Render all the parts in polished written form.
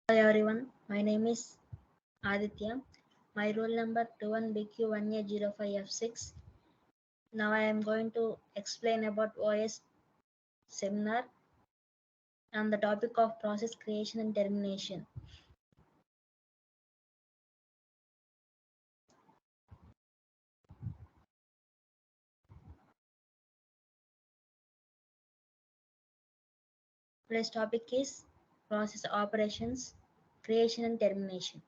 Hi everyone, my name is Aditya. My roll number 21BQ1805F6. Now I am going to explain about OS seminar on the topic of process creation and termination. Today's topic is process operations, creation and termination.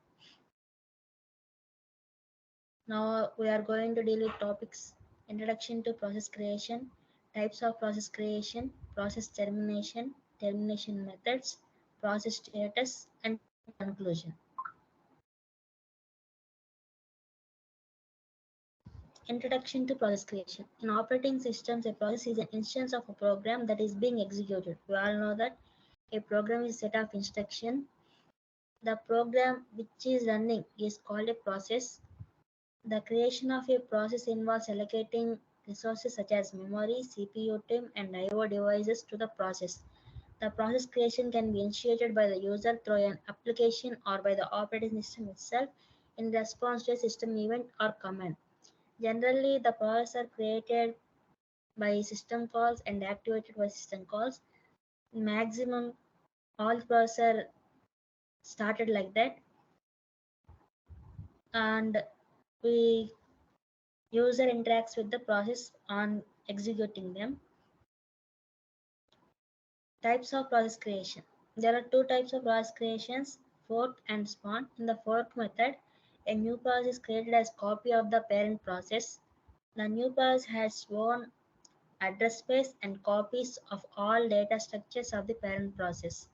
Now we are going to deal with topics: introduction to process creation, types of process creation, process termination, termination methods, process status, and conclusion. Introduction to process creation. In operating systems, a process is an instance of a program that is being executed. We all know that a program is a set of instructions. The program which is running is called a process. The creation of a process involves allocating resources such as memory, CPU time, and I/O devices to the process. The process creation can be initiated by the user through an application or by the operating system itself in response to a system event or command. Generally, the processes are created by system calls and activated by system calls. Maximum all processes are started like that, and we user interacts with the process on executing them. Types of process creation. There are two types of process creations: fork and spawn. In the fork method, a new process is created as copy of the parent process. The new process has own address space and copies of all data structures of the parent process.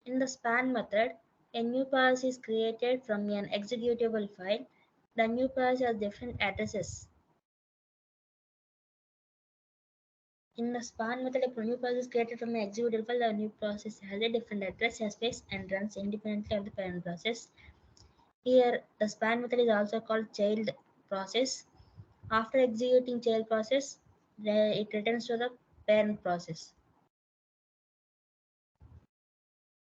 In the span method, a new process is created from an executable file. The new process has different addresses. In the span method, a new process is created from an executable file. The new process has a different address space and runs independently of the parent process. Here, the span method is also called child process. After executing child process, it returns to the parent process.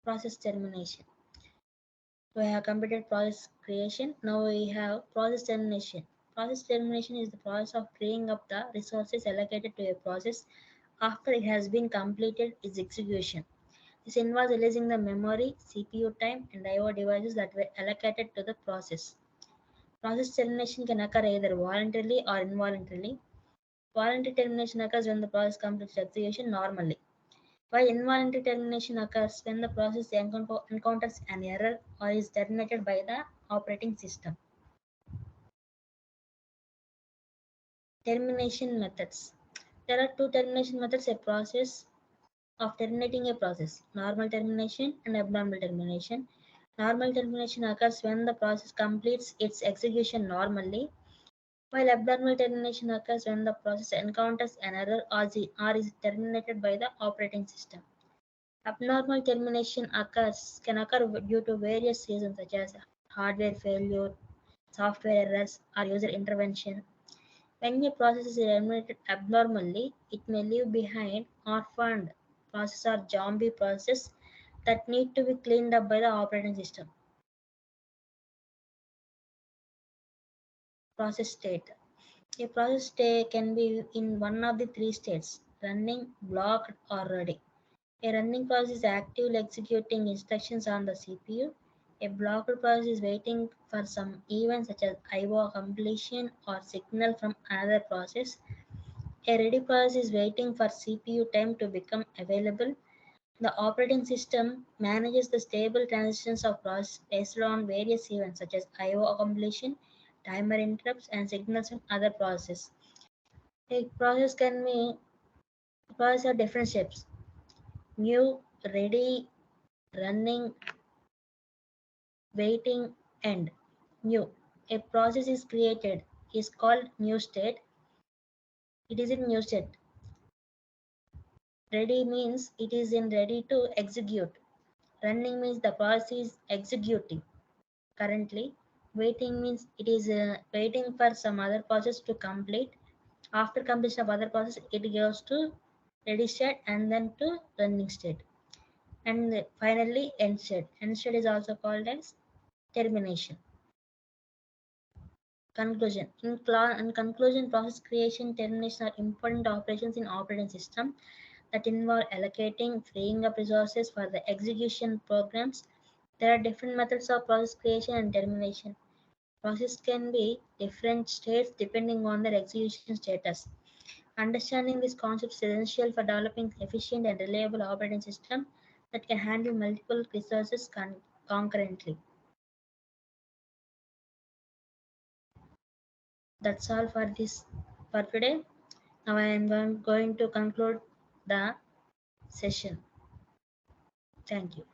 Process termination. We have completed process creation. Now we have process termination. Process termination is the process of freeing up the resources allocated to a process after it has been completed its execution. This involves releasing the memory, CPU time, and I/O devices that were allocated to the process. Process termination can occur either voluntarily or involuntarily. Voluntary termination occurs when the process completes execution normally, while involuntary termination occurs when the process encounters an error or is terminated by the operating system. Termination methods. There are two termination methods a process of terminating a process: normal termination and abnormal termination. Normal termination occurs when the process completes its execution normally, while abnormal termination occurs when the process encounters an error or is terminated by the operating system. Abnormal termination can occur due to various reasons such as hardware failure, software errors, or user intervention. When a process is terminated abnormally, it may leave behind orphaned process or zombie process that need to be cleaned up by the operating system. Process state. A process state can be in one of the three states: running, blocked, or ready. A running process is actively executing instructions on the CPU. A blocked process is waiting for some event such as I/O completion or signal from another process. A ready process is waiting for CPU time to become available. The operating system manages the stable transitions of process based on various events such as I/O completion, timer interrupts, and signals from other processes. A process can be process have different steps: new, ready, running, waiting, end. New. A process is created is called new state. It is in new state. Ready means it is in ready to execute. Running means the process is executing currently. Waiting means it is waiting for some other process to complete. After completion of other process, it goes to ready state and then to running state. And finally, end state. End state is also called as termination. Conclusion. In conclusion, process creation, termination are important operations in operating system that involve allocating, freeing up resources for the execution programs. There are different methods of process creation and termination. Process can be different states depending on their execution status. Understanding these concepts is essential for developing efficient and reliable operating system that can handle multiple resources concurrently. That's all for this for today. Now I am going to conclude the session. Thank you.